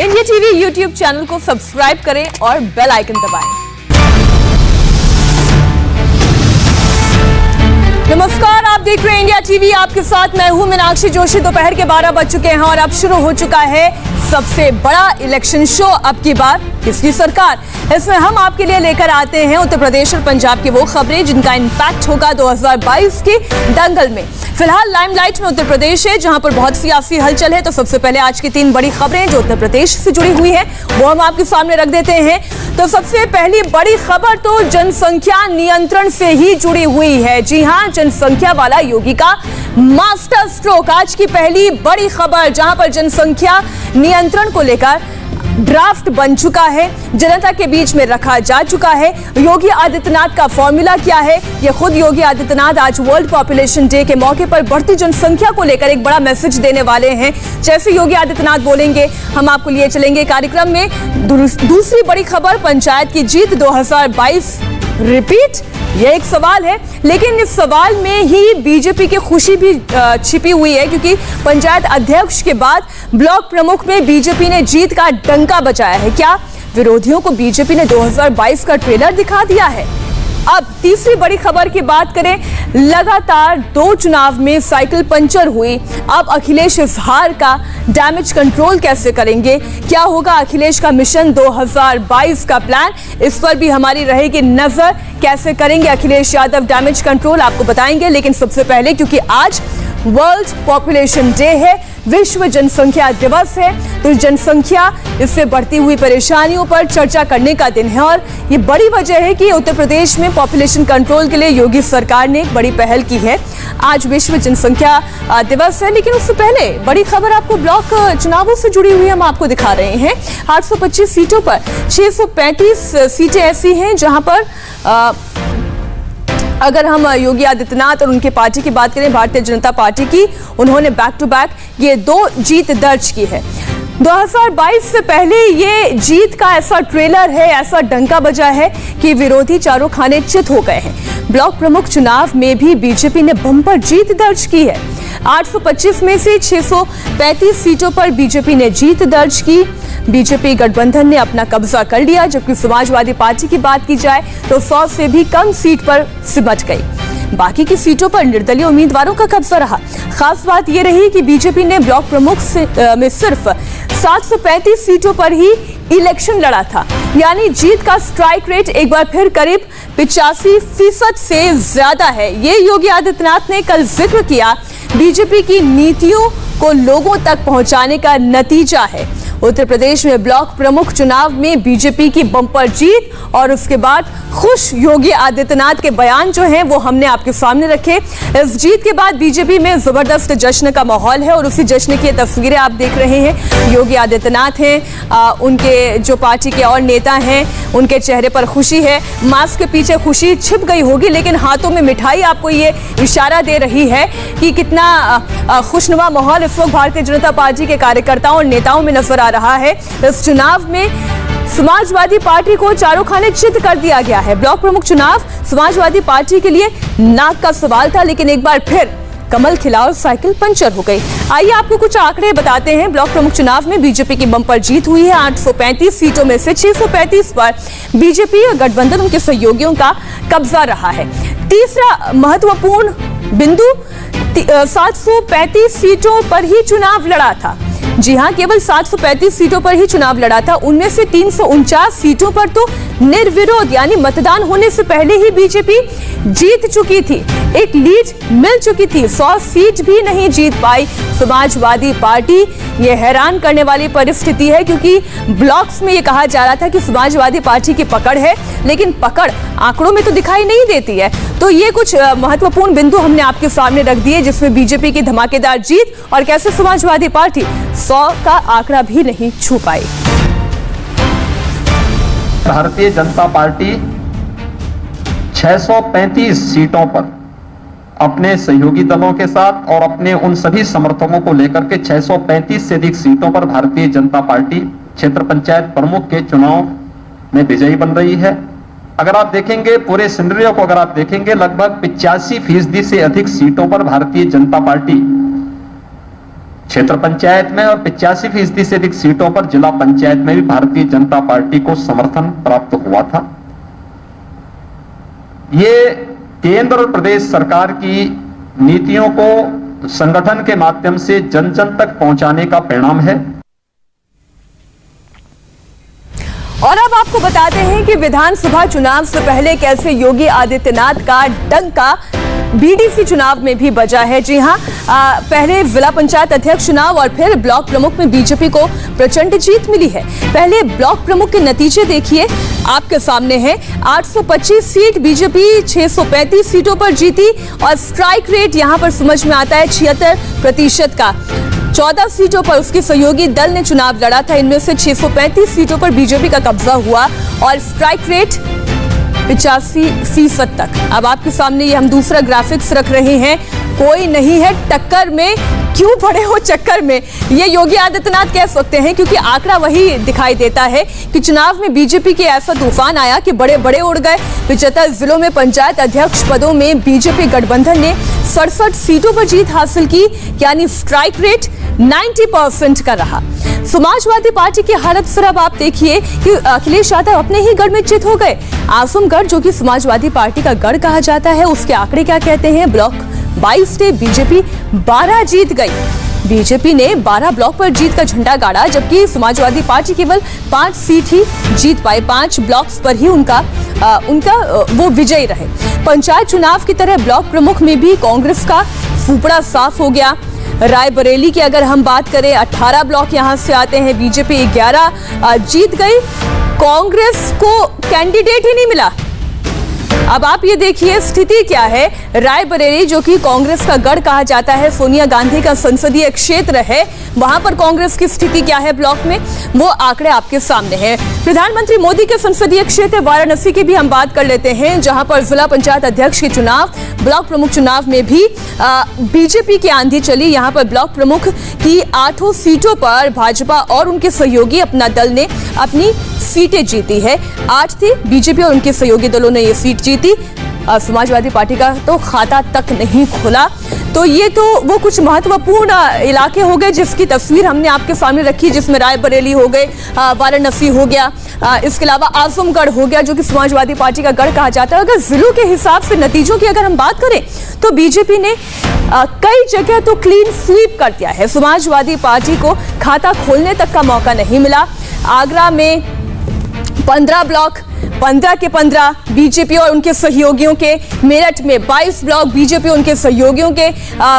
India TV YouTube channel को subscribe करें और बेल आइकन दबाएं। नमस्कार, आप देख रहे हैं इंडिया टीवी। आपके साथ मैं हूं मीनाक्षी जोशी। दोपहर के 12 बज चुके हैं और अब शुरू हो चुका है सबसे बड़ा इलेक्शन शो। अब की बार किसकी सरकार, इसमें हम आपके लिए लेकर आते हैं उत्तर प्रदेश और पंजाब की वो खबरें जिनका इंपैक्ट होगा 2022 के दंगल में। फिलहाल लाइमलाइट में उत्तर प्रदेश है, जहां पर बहुत सियासी हलचल है। तो सबसे पहले आज की 3 बड़ी खबरें जो उत्तर प्रदेश से जुड़ी हुई है वो हम आपके सामने रख देते हैं। तो सबसे पहली बड़ी खबर तो जनसंख्या नियंत्रण से ही जुड़ी हुई है। जी हां, जनसंख्या वाला योगी का मास्टर स्ट्रोक। आज की पहली बड़ी खबर, जहां पर जनसंख्या नियंत्रण को लेकर ड्राफ्ट बन चुका है, जनता के बीच में रखा जा चुका है। योगी आदित्यनाथ का फॉर्मूला क्या है, ये खुद योगी आदित्यनाथ आज वर्ल्ड पॉपुलेशन डे के मौके पर बढ़ती जनसंख्या को लेकर एक बड़ा मैसेज देने वाले हैं। जैसे योगी आदित्यनाथ बोलेंगे, हम आपको लिए चलेंगे कार्यक्रम में। दूसरी बड़ी खबर, पंचायत की जीत 2022 रिपीट, यह एक सवाल है, लेकिन इस सवाल में ही बीजेपी की खुशी भी छिपी हुई है, क्योंकि पंचायत अध्यक्ष के बाद ब्लॉक प्रमुख में बीजेपी ने जीत का डंका बजाया है। क्या विरोधियों को बीजेपी ने 2022 का ट्रेलर दिखा दिया है? अब तीसरी बड़ी खबर की बात करें, लगातार 2 चुनाव में साइकिल पंचर हुई। अब अखिलेश इस हार का डैमेज कंट्रोल कैसे करेंगे? क्या होगा अखिलेश का मिशन 2022 का प्लान? इस पर भी हमारी रहेगी नजर। कैसे करेंगे अखिलेश यादव डैमेज कंट्रोल, आपको बताएंगे। लेकिन सबसे पहले, क्योंकि आज वर्ल्ड पॉपुलेशन डे है, विश्व जनसंख्या दिवस है, तो जनसंख्या, इससे बढ़ती हुई परेशानियों पर चर्चा करने का दिन है। और ये बड़ी वजह है कि उत्तर प्रदेश में पॉपुलेशन कंट्रोल के लिए योगी सरकार ने एक बड़ी पहल की है। आज विश्व जनसंख्या दिवस है, लेकिन उससे पहले बड़ी खबर आपको ब्लॉक चुनावों से जुड़ी हुई हम आपको दिखा रहे हैं। 825 सीटों पर 635 सीटें ऐसी हैं जहां पर अगर हम योगी आदित्यनाथ और उनके पार्टी की बात करें, भारतीय जनता पार्टी की, उन्होंने बैक टू बैक ये 2 जीत दर्ज की है। 2022 से पहले ये जीत का ऐसा ट्रेलर है, ऐसा डंका बजा है कि विरोधी चारों खाने चित हो गए हैं। ब्लॉक प्रमुख चुनाव में भी बीजेपी ने बम्पर जीत दर्ज की है। 825 में से 635 सीटों पर बीजेपी ने जीत दर्ज की। बीजेपी गठबंधन ने अपना कब्जा कर लिया, जबकि समाजवादी पार्टी की बात की जाए तो 100 से भी कम सीट पर सिमट गई। बाकी की सीटों पर निर्दलीय उम्मीदवारों का कब्जा रहा। खास बात यह रही कि बीजेपी ने ब्लॉक प्रमुख में सिर्फ 735 सीटों पर ही इलेक्शन लड़ा था, यानी जीत का स्ट्राइक रेट एक बार फिर करीब 85% से ज्यादा है। ये योगी आदित्यनाथ ने कल जिक्र किया, बीजेपी की नीतियों को लोगों तक पहुंचाने का नतीजा है। उत्तर प्रदेश में ब्लॉक प्रमुख चुनाव में बीजेपी की बम्पर जीत और उसके बाद खुश योगी आदित्यनाथ के बयान जो हैं वो हमने आपके सामने रखे। इस जीत के बाद बीजेपी में जबरदस्त जश्न का माहौल है और उसी जश्न की तस्वीरें आप देख रहे हैं। योगी आदित्यनाथ हैं, उनके जो पार्टी के और नेता हैं, उनके चेहरे पर खुशी है। मास्क के पीछे खुशी छिप गई होगी, लेकिन हाथों में मिठाई आपको ये इशारा दे रही है कि कितना खुशनुमा माहौल इस वक्त भारतीय जनता पार्टी के कार्यकर्ताओं और नेताओं में नजर आ रहा है। इस चुनाव में समाजवादी पार्टी को चारों खाने चित कर दिया गया है। ब्लॉक प्रमुख चुनाव समाजवादी पार्टी के लिए नाक का सवाल था, लेकिन एक बार फिर कमल खिला और साइकिल पंचर हो गई। आइए आपको कुछ आंकड़े बताते हैं। ब्लॉक प्रमुख चुनाव में बीजेपी की बम्पर जीत हुई है। 835 सीटों में से 635 पर बीजेपी और गठबंधन उनके सहयोगियों का कब्जा रहा है। तीसरा महत्वपूर्ण बिंदु, 735 सीटों पर ही चुनाव लड़ा था। जी हां, केवल 735 सीटों पर ही चुनाव लड़ा था। उनमें से 349 सीटों पर तो निर्विरोध, यानी मतदान होने से पहले ही बीजेपी जीत चुकी थी, एक लीड मिल चुकी थी। 100 सीट भी नहीं जीत पाई समाजवादी पार्टी। ये हैरान करने वाली परिस्थिति है, क्योंकि ब्लॉक्स में ये कहा जा रहा था कि समाजवादी पार्टी की पकड़ है, लेकिन पकड़ आंकड़ों में तो दिखाई नहीं देती है। तो ये कुछ महत्वपूर्ण बिंदु हमने आपके सामने रख दिए, जिसमें बीजेपी की धमाकेदार जीत और कैसे समाजवादी पार्टी 100 का आंकड़ा भी नहीं छू पाई। भारतीय जनता पार्टी 635 सीटों पर अपने सहयोगी दलों के साथ और अपने उन सभी समर्थकों को लेकर के 635 से अधिक सीटों पर भारतीय जनता पार्टी क्षेत्र पंचायत प्रमुख के चुनाव में विजयी बन रही है। अगर आप देखेंगे पूरे सिनेरियो को, अगर आप देखेंगे लगभग 85% से अधिक सीटों पर भारतीय जनता पार्टी क्षेत्र पंचायत में और 85% से अधिक सीटों पर जिला पंचायत में भी भारतीय जनता पार्टी को समर्थन प्राप्त हुआ था। ये केंद्र और प्रदेश सरकार की नीतियों को संगठन के माध्यम से जन जन तक पहुंचाने का परिणाम है। और अब आपको बताते हैं कि विधानसभा चुनाव से पहले कैसे योगी आदित्यनाथ का डंका बीडीसी चुनाव में भी बजा है। जी हां, पहले जिला पंचायत अध्यक्ष चुनाव और फिर ब्लॉक प्रमुख में बीजेपी को प्रचंड जीत मिली है। पहले ब्लॉक प्रमुख के नतीजे देखिए, आपके सामने है। 825 सीट बीजेपी 635 सीटों पर जीती और स्ट्राइक रेट यहां पर समझ में आता है 76% का। 14 सीटों पर उसके सहयोगी दल ने चुनाव लड़ा था, इनमें से 635 सीटों पर बीजेपी का कब्जा हुआ और स्ट्राइक रेट 85% तक। अब आपके सामने ये हम दूसरा ग्राफिक्स रख रहे हैं। कोई नहीं है टक्कर में, क्यों पड़े हो चक्कर में, ये योगी आदित्यनाथ कह सकते हैं, क्योंकि आंकड़ा वही दिखाई देता है कि चुनाव में बीजेपी के ऐसा तूफान आया कि बड़े बड़े उड़ गए। 75 जिलों में पंचायत अध्यक्ष पदों में बीजेपी गठबंधन ने 67 सीटों पर जीत हासिल की, यानी स्ट्राइक रेट 90% का रहा। समाजवादी पार्टी की हालत फिर अब आप देखिए कि अखिलेश यादव अपने ही गढ़ में चित हो गए। आजमगढ़, जो कि समाजवादी पार्टी का गढ़ कहा जाता है, उसके आंकड़े क्या कहते हैं? ब्लॉक 22 से बीजेपी 12 जीत गई। बीजेपी ने 12 ब्लॉक पर जीत का झंडा गाड़ा, जबकि समाजवादी पार्टी केवल 5 सीट ही जीत पाए। 5 ब्लॉक्स पर ही उनका वो विजयी रहे। पंचायत चुनाव की तरह ब्लॉक प्रमुख में भी कांग्रेस का फूफड़ा साफ हो गया। रायबरेली की अगर हम बात करें, 18 ब्लॉक यहां से आते हैं, बीजेपी 11 जीत गई। कांग्रेस को कैंडिडेट ही नहीं मिला। अब आप ये देखिए स्थिति क्या है। रायबरेली, जो कि कांग्रेस का गढ़ कहा जाता है, सोनिया गांधी का संसदीय क्षेत्र है, वहां पर कांग्रेस की स्थिति क्या है ब्लॉक में, वो आंकड़े आपके सामने हैं। प्रधानमंत्री मोदी के संसदीय क्षेत्र वाराणसी की भी हम बात कर लेते हैं, जहां पर जिला पंचायत अध्यक्ष के चुनाव, ब्लॉक प्रमुख चुनाव में भी बीजेपी की आंधी चली। यहां पर ब्लॉक प्रमुख की 8 सीटों पर भाजपा और उनके सहयोगी अपना दल ने अपनी सीटें जीती है। 8 थी, बीजेपी और उनके सहयोगी दलों ने ये सीट जीती। समाजवादी पार्टी का तो खाता तक नहीं खुला। तो ये तो वो कुछ महत्वपूर्ण इलाके हो गए जिसकी तस्वीर हमने आपके सामने रखी, जिसमें रायबरेली हो गए, वाराणसी हो गया, इसके अलावा आजमगढ़ हो गया, जो कि समाजवादी पार्टी का गढ़ कहा जाता है। अगर जिलों के हिसाब से नतीजों की अगर हम बात करें तो बीजेपी ने कई जगह तो क्लीन स्वीप कर दिया है। समाजवादी पार्टी को खाता खोलने तक का मौका नहीं मिला। आगरा में 15 ब्लॉक, 15 के 15 बीजेपी और उनके सहयोगियों के। मेरठ में 22 ब्लॉक बीजेपी और उनके सहयोगियों के,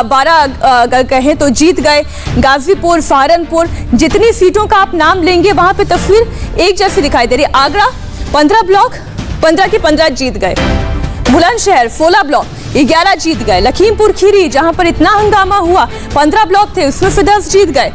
12 कहें तो जीत गए। गाजीपुर, सहारनपुर, जितनी सीटों का आप नाम लेंगे वहां पे तस्वीर एक जैसी दिखाई दे रही। आगरा 15 ब्लॉक, 15 के 15 जीत गए। बुलंदशहर 16 ब्लॉक, 11 जीत गए। लखीमपुर खीरी, जहां पर इतना हंगामा हुआ, 15 ब्लॉक थे, उसमें से 10 जीत गए।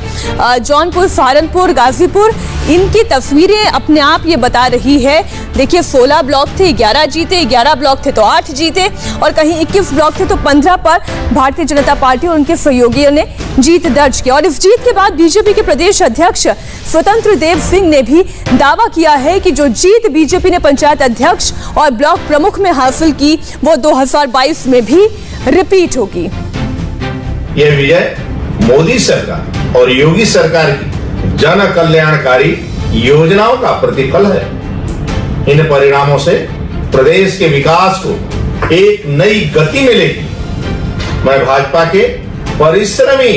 जौनपुर, सहारनपुर, गाजीपुर, इनकी तस्वीरें अपने आप ये बता रही है। देखिए 16 ब्लॉक थे, 11 जीते, 11 ब्लॉक थे तो 8 जीते, और कहीं 21 ब्लॉक थे तो 15 पर भारतीय जनता पार्टी और उनके सहयोगियों ने जीत दर्ज की। और इस जीत के बाद बीजेपी के प्रदेश अध्यक्ष स्वतंत्र देव सिंह ने भी दावा किया है कि जो जीत बीजेपी ने पंचायत अध्यक्ष और ब्लॉक प्रमुख में हासिल की, वो 2022 में भी रिपीट होगी। यह विजय मोदी सरकार और योगी सरकार की जन कल्याणकारी योजनाओं का प्रतिफल है। इन परिणामों से प्रदेश के विकास को एक नई गति मिलेगी। मैं भाजपा के परिश्रमी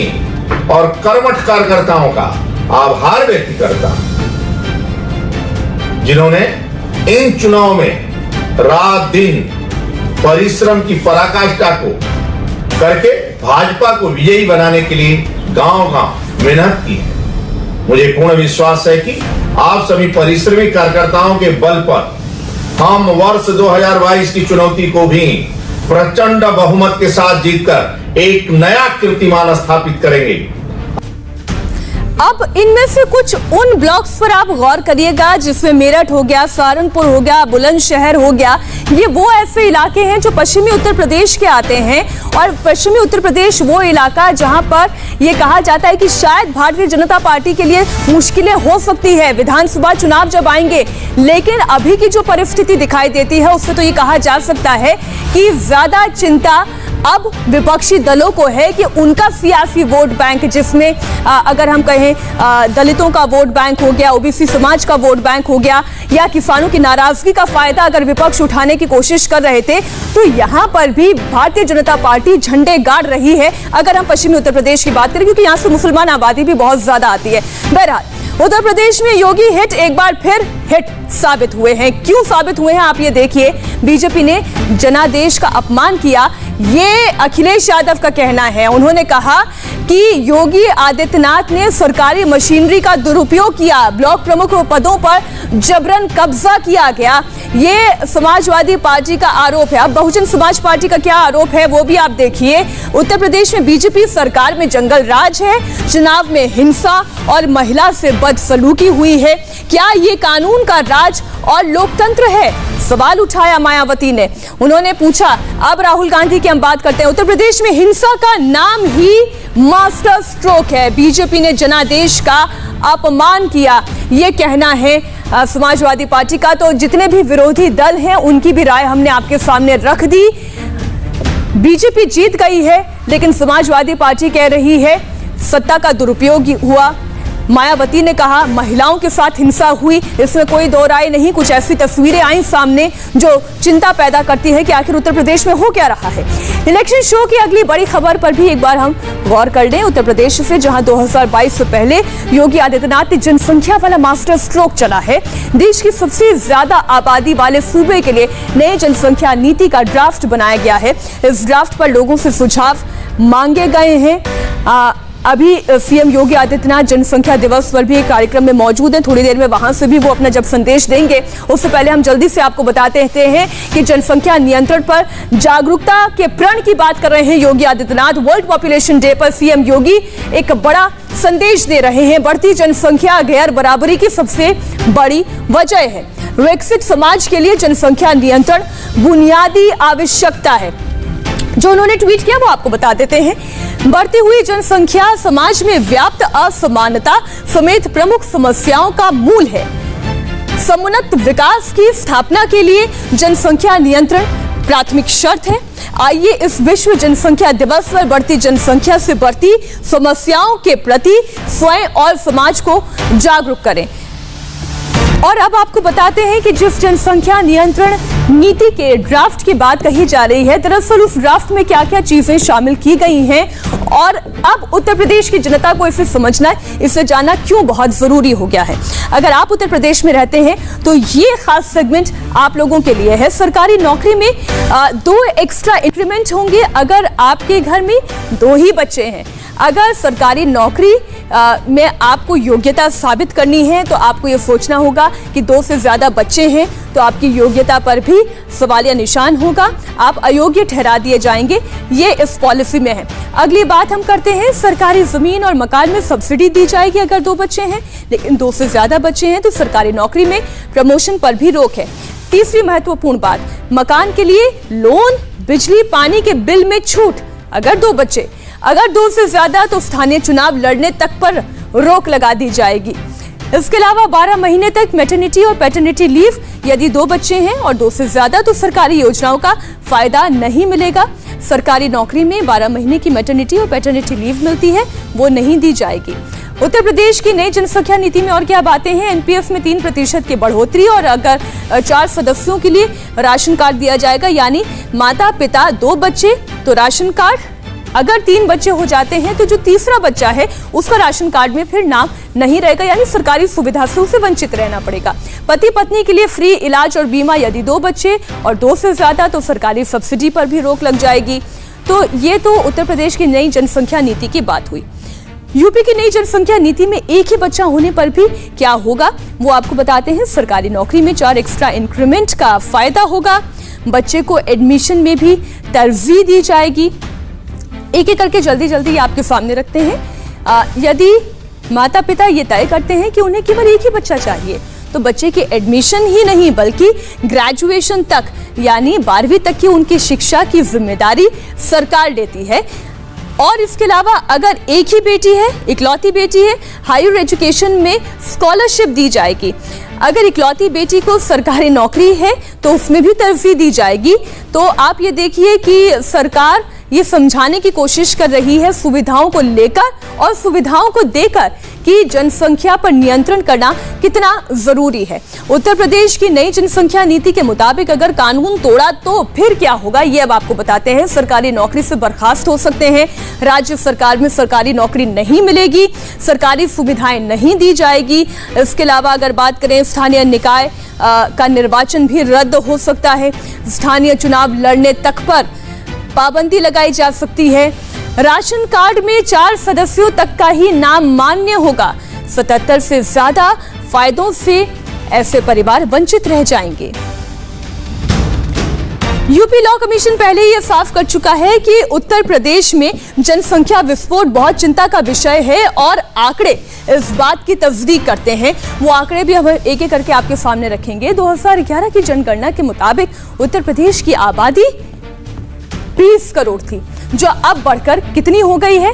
और कर्मठ कार्यकर्ताओं का आभार व्यक्त करता हूं, जिन्होंने इन चुनाव में रात दिन परिश्रम की पराकाष्ठा को करके भाजपा को विजयी बनाने के लिए गांव-गांव मेहनत की है। मुझे पूर्ण विश्वास है कि आप सभी परिश्रमी कार्यकर्ताओं के बल पर हम वर्ष 2022 की चुनौती को भी प्रचंड बहुमत के साथ जीतकर एक नया कीर्तिमान स्थापित करेंगे। अब इनमें से कुछ उन ब्लॉक्स पर आप गौर करिएगा जिसमें मेरठ हो गया, सहारनपुर हो गया, बुलंदशहर हो गया। ये वो ऐसे इलाके हैं जो पश्चिमी उत्तर प्रदेश के आते हैं, और पश्चिमी उत्तर प्रदेश वो इलाका जहां पर ये कहा जाता है कि शायद भारतीय जनता पार्टी के लिए मुश्किलें हो सकती है विधानसभा चुनाव जब आएंगे। लेकिन अभी की जो परिस्थिति दिखाई देती है उससे तो ये कहा जा सकता है कि ज्यादा चिंता अब विपक्षी दलों को है कि उनका सियासी वोट बैंक, जिसमें अगर हम कहें दलितों का वोट बैंक हो गया, ओबीसी समाज का वोट बैंक हो गया, या किसानों की नाराजगी का फायदा अगर विपक्ष उठाने की कोशिश कर रहे थे, तो यहां पर भी भारतीय जनता पार्टी झंडे गाड़ रही है। अगर हम पश्चिमी उत्तर प्रदेश की बात करें, क्योंकि यहां से मुसलमान आबादी भी बहुत ज्यादा आती है। बहरहाल उत्तर प्रदेश में योगी हिट एक बार फिर हिट साबित हुए हैं। क्यों साबित हुए हैं आप ये देखिए। बीजेपी ने जनादेश का अपमान किया, ये अखिलेश यादव का कहना है। उन्होंने कहा कि योगी आदित्यनाथ ने सरकारी मशीनरी का दुरुपयोग किया, ब्लॉक प्रमुख पदों पर जबरन कब्जा किया गया, ये समाजवादी पार्टी का आरोप है। अब बहुजन समाज पार्टी का क्या आरोप है वो भी आप देखिए। उत्तर प्रदेश में बीजेपी सरकार में जंगल राज है, चुनाव में हिंसा और महिला से बदसलूकी हुई है। क्या ये कानून का राज और लोकतंत्र है? सवाल उठाया मायावती ने। उन्होंने पूछा, अब राहुल गांधी की हम बात करते हैं। उत्तर प्रदेश में हिंसा का नाम ही मास्टर स्ट्रोक है। बीजेपी ने जनादेश का अपमान किया, ये कहना है समाजवादी पार्टी का। तो जितने भी विरोधी दल हैं उनकी भी राय हमने आपके सामने रख दी। बीजेपी जीत गई है, लेकिन समाजवादी पार्टी कह रही है सत्ता का दुरुपयोग हुआ। मायावती ने कहा महिलाओं के साथ हिंसा हुई, इसमें कोई दो राय नहीं। कुछ ऐसी तस्वीरें आई सामने जो चिंता पैदा करती है कि आखिर उत्तर प्रदेश में हो क्या रहा है। इलेक्शन शो की अगली बड़ी खबर पर भी एक बार हम गौर कर लें। उत्तर प्रदेश से, जहां 2022 से पहले योगी आदित्यनाथ ने जनसंख्या वाला मास्टर स्ट्रोक चला है। देश की सबसे ज्यादा आबादी वाले सूबे के लिए नए जनसंख्या नीति का ड्राफ्ट बनाया गया है। इस ड्राफ्ट पर लोगों से सुझाव मांगे गए हैं। अभी सीएम योगी आदित्यनाथ जनसंख्या दिवस पर भी एक कार्यक्रम में मौजूद हैं। थोड़ी देर में वहां से भी वो अपना जब संदेश देंगे, उससे पहले हम जल्दी से आपको बताते हैं कि जनसंख्या नियंत्रण पर जागरूकता के प्रण की बात कर रहे हैं Yogi Adityanath. World population day पर सीएम योगी एक बड़ा संदेश दे रहे हैं। बढ़ती जनसंख्या गैर बराबरी की सबसे बड़ी वजह है। विकसित समाज के लिए जनसंख्या नियंत्रण बुनियादी आवश्यकता है। जो उन्होंने ट्वीट किया वो आपको बता देते हैं। बढ़ती हुई जनसंख्या समाज में व्याप्त असमानता समेत प्रमुख समस्याओं का मूल है। समुन्नत विकास की स्थापना के लिए जनसंख्या नियंत्रण प्राथमिक शर्त है। आइए इस विश्व जनसंख्या दिवस पर बढ़ती जनसंख्या से बढ़ती समस्याओं के प्रति स्वयं और समाज को जागरूक करें। और अब आपको बताते हैं कि जिस जनसंख्या नियंत्रण नीति के ड्राफ्ट की बात कही जा रही है, दरअसल उस ड्राफ्ट में क्या क्या चीजें शामिल की गई हैं और अब उत्तर प्रदेश की जनता को इसे समझना, इसे जानना क्यों बहुत जरूरी हो गया है। अगर आप उत्तर प्रदेश में रहते हैं तो ये खास सेगमेंट आप लोगों के लिए है। सरकारी नौकरी में 2 एक्स्ट्रा इंक्रीमेंट होंगे अगर आपके घर में 2 ही बच्चे हैं। अगर सरकारी नौकरी में आपको योग्यता साबित करनी है तो आपको ये सोचना होगा कि 2 से ज्यादा बच्चे हैं तो आपकी योग्यता पर भी सवालिया निशान होगा, आप अयोग्य ठहरा दिए जाएंगे। ये इस पॉलिसी में है। अगली बात हम करते हैं, सरकारी जमीन और मकान में सब्सिडी दी जाएगी अगर 2 बच्चे हैं, लेकिन 2 से ज्यादा बच्चे हैं तो सरकारी नौकरी में प्रमोशन पर भी रोक है। तीसरी महत्वपूर्ण बात, मकान के लिए लोन, बिजली पानी के बिल में छूट अगर 2 बच्चे, अगर 2 से ज्यादा तो स्थानीय चुनाव लड़ने तक पर रोक लगा दी जाएगी। इसके अलावा 12 महीने तक मैटरनिटी और पैटर्निटी लीव यदि 2 बच्चे हैं और 2 से ज्यादा तो सरकारी योजनाओं का फायदा नहीं मिलेगा। सरकारी नौकरी में 12 महीने की मैटरनिटी और पैटर्निटी लीव मिलती है, वो नहीं दी जाएगी। उत्तर प्रदेश की नई जनसंख्या नीति में और क्या बातें हैं? एनपीएस में 3% की बढ़ोतरी और अगर 4 सदस्यों के लिए राशन कार्ड दिया जाएगा, यानी माता पिता 2 बच्चे तो राशन कार्ड, अगर 3 बच्चे हो जाते हैं तो जो तीसरा बच्चा है उसका राशन कार्ड में फिर नाम नहीं रहेगा, यानी सरकारी सुविधा से उसे वंचित रहना पड़ेगा। पति पत्नी के लिए फ्री इलाज और बीमा यदि 2 बच्चे और 2 से ज्यादा तो सरकारी सब्सिडी पर भी रोक लग जाएगी। तो ये तो उत्तर प्रदेश की नई जनसंख्या नीति की बात हुई। यूपी की नई जनसंख्या नीति में 1 ही बच्चा होने पर भी क्या होगा वो आपको बताते हैं। सरकारी नौकरी में 4 एक्स्ट्रा इंक्रीमेंट का फायदा होगा। बच्चे को एडमिशन में भी तरजीह दी जाएगी। एक एक करके जल्दी जल्दी आपके सामने रखते हैं। यदि माता पिता ये तय करते हैं कि उन्हें केवल 1 ही बच्चा चाहिए तो बच्चे की एडमिशन ही नहीं बल्कि ग्रेजुएशन तक यानी 12वीं तक की उनकी शिक्षा की जिम्मेदारी सरकार लेती है। और इसके अलावा अगर 1 ही बेटी है, इकलौती बेटी है, हायर एजुकेशन में स्कॉलरशिप दी जाएगी। अगर इकलौती बेटी को सरकारी नौकरी है तो उसमें भी तरजीह दी जाएगी। तो आप ये देखिए कि सरकार ये समझाने की कोशिश कर रही है सुविधाओं को लेकर और सुविधाओं को देकर कि जनसंख्या पर नियंत्रण करना कितना जरूरी है। उत्तर प्रदेश की नई जनसंख्या नीति के मुताबिक अगर कानून तोड़ा तो फिर क्या होगा, ये अब आपको बताते हैं। सरकारी नौकरी से बर्खास्त हो सकते हैं, राज्य सरकार में सरकारी नौकरी नहीं मिलेगी, सरकारी सुविधाएं नहीं दी जाएगी। इसके अलावा अगर बात करें स्थानीय निकाय का निर्वाचन भी रद्द हो सकता है, स्थानीय चुनाव लड़ने तक पर पाबंदी लगाई जा सकती है। राशन कार्ड में 4 सदस्यों तक का ही नाम मान्य होगा। 77 से ज्यादा फायदों से ऐसे परिवार वंचित रह जाएंगे। यूपी लॉ कमीशन पहले ही यह साफ कर चुका है कि उत्तर प्रदेश में जनसंख्या विस्फोट बहुत चिंता का विषय है और आंकड़े इस बात की तस्दीक करते हैं। वो आंकड़े भी हम एक एक करके आपके सामने रखेंगे। 2011 की जनगणना के मुताबिक उत्तर प्रदेश की आबादी 20 करोड़ थी, जो अब बढ़कर कितनी हो गई है,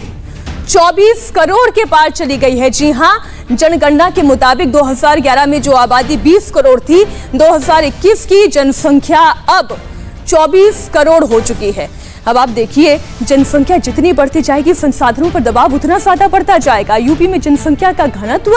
24 करोड़ के पार चली गई है। जी हां, जनगणना के मुताबिक 2011 में जो आबादी 20 करोड़ थी, 2021 की जनसंख्या अब 24 करोड़ हो चुकी है। अब आप देखिए, जनसंख्या जितनी बढ़ती जाएगी संसाधनों पर दबाव उतना ज्यादा बढ़ता जाएगा। यूपी में जनसंख्या का घनत्व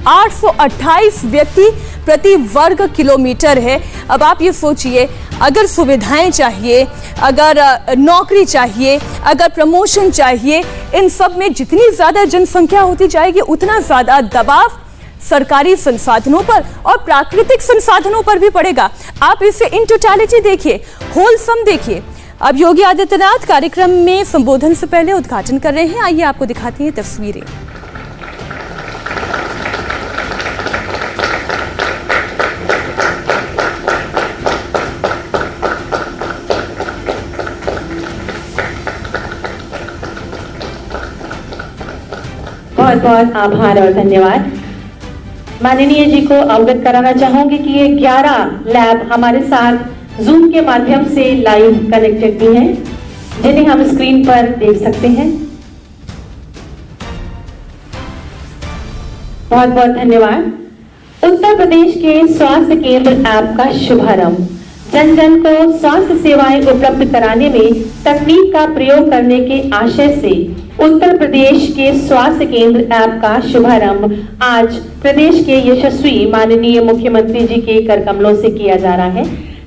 828 व्यक्ति प्रति वर्ग किलोमीटर है। अब आप ये सोचिए, अगर सुविधाएं चाहिए, अगर नौकरी चाहिए, अगर प्रमोशन चाहिए, इन सब में जितनी ज्यादा जनसंख्या होती जाएगी उतना ज्यादा दबाव सरकारी संसाधनों पर और प्राकृतिक संसाधनों पर भी पड़ेगा। आप इसे इन टोटलिटी देखिए, होलसम देखिए। अब योगी आदित्यनाथ कार्यक्रम में संबोधन से पहले उद्घाटन कर रहे हैं। आइए आपको दिखाती हैं तस्वीरें। बहुत बहुत आभार और धन्यवाद। माननीय जी को अवगत कराना चाहूंगी कि ये 11 लैब हमारे साथ जूम के माध्यम से लाइव कनेक्टेड भी हैं, जिन्हें हम स्क्रीन पर देख सकते हैं। बहुत बहुत धन्यवाद। उत्तर प्रदेश के स्वास्थ्य केंद्र ऐप का शुभारंभ जन जन को स्वास्थ्य सेवाएं उपलब्ध कराने में तकनीक का प्रयोग करने के आशय से उत्तर प्रदेश के स्वास्थ्य केंद्र ऐप का शुभारंभ आज प्रदेश के यशस्वी माननीय मुख्यमंत्री जी के कर कमलों से किया जा रहा है,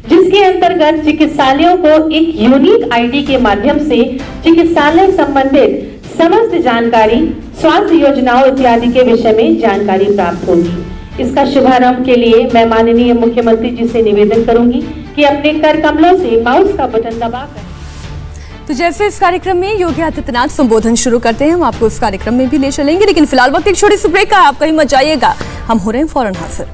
जिसके अंतर्गत चिकित्सालयों को एक यूनिक आईडी के माध्यम से चिकित्सालय संबंधित समस्त जानकारी, स्वास्थ्य योजनाओं इत्यादि के विषय में जानकारी प्राप्त होगी। इसका शुभारंभ के लिए मैं माननीय मुख्यमंत्री जी से निवेदन करूंगी कि अपने कर कमलों से माउस का बटन दबाकर। तो जैसे इस कार्यक्रम में योगी आदित्यनाथ संबोधन शुरू करते हैं, हम आपको इस कार्यक्रम में भी ले चलेंगे, लेकिन फिलहाल वक्त एक छोटी सी ब्रेक का। आप कहीं मत जाइएगा, हम हो रहे हैं फौरन हाजिर।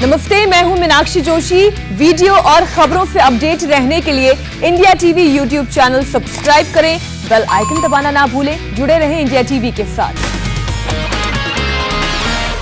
नमस्ते, मैं हूं मीनाक्षी जोशी। वीडियो और खबरों से अपडेट रहने के लिए India TV YouTube channel subscribe करें, बेल आइकन दबाना ना भूलें। जुड़े रहें इंडिया टीवी के साथ।